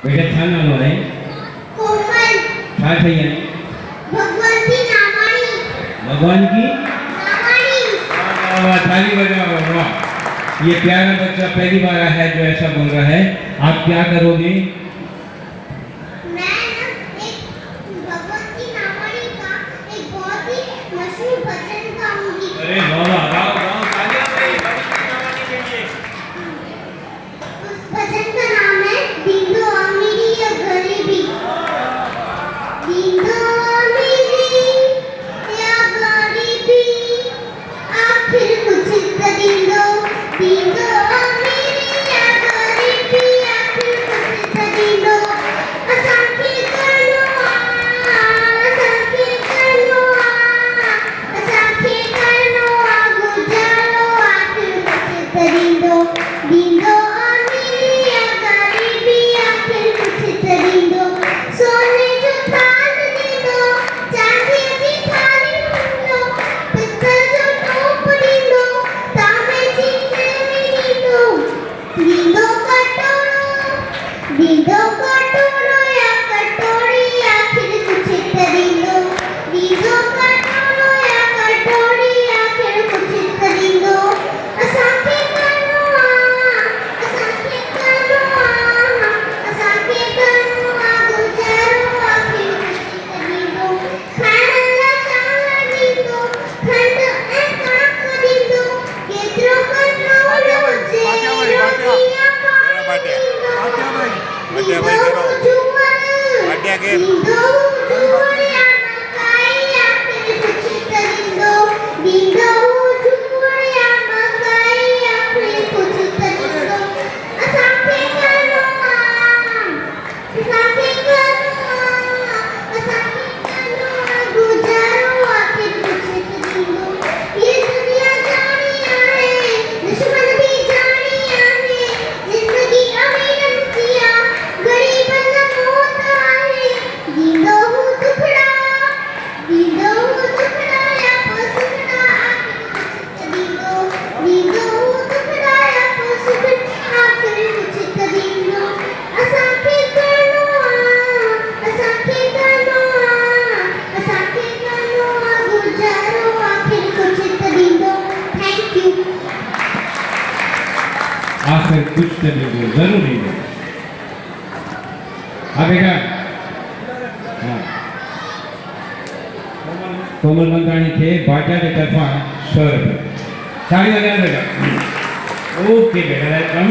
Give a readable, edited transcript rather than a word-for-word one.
बेटा छा नालो है कोमल छा थई है भगवान की नामाणी भगवान की नामाणी वाह वाह ताली बजाओ वाह ये प्यारा बच्चा पहली बार आया है जो ऐसा बोल रहा है आप क्या करोगे मैं ना एक भगवान की नामाणी का एक बहुत ही मशहूर भजन गाऊंगी अरे वाह वाह गाओ गाओ तालियां बजाइए भगवान की नामानी के लिए उस भजन का नाम है बिंदु अमीरी या गरीबी बिंदु अमीरी या गरीबी आखिर कुछ बिंदु बिंदु अमीरी या गरीबी आखिर कुछ बिंदु असांखे करणो गुजारो आखिर कुछ बिंदु बिंदु अमीरी या गरीबी आखिर कुछ बिंदु सोने जो थाल दींदो चांदी जी थाली दींदो पित्तल जो टोप दींदो तांबे जी केवी दींदो दींदो कटोरो या कटोरी आखिर कुछ दींदो दींदो कटोरो या कटोरी आखिर कुछ दींदो असांखे गुजारो आखिर कुछ दींदो खाइण लाइ चांवर दींदो खंड ऐं कणक दींदो केतिरो कंट्रोल हुजे रोटीअ पाणी दींदो दींदो जुअर या मकाई आखिर कुछ दींदो दींदो जुअर या मकाई आखिर कुछ दींदो असांखे गुजारो आखिर कुछ दींदो ये दुनिया जानी आहे दुश्मन भी जानी आहे जिंदगी अमीरन किया गरीबन मौत आहे दींदो टुकड़ा या सुखड़ा आखिर कुछ दींदो टुकड़ा या सुखड़ा आखिर कुछ दींदो असांखे गुजारो आखिर कुछ दींदो थैंक यू आखिर कुछ तो दीजिए जरूर दीजिए हाँ बेटा हाँ कोमल मंदानी थे बाटा के तरफा 100 रुपये ताली बजा बेटा ओके बेटा वेलकम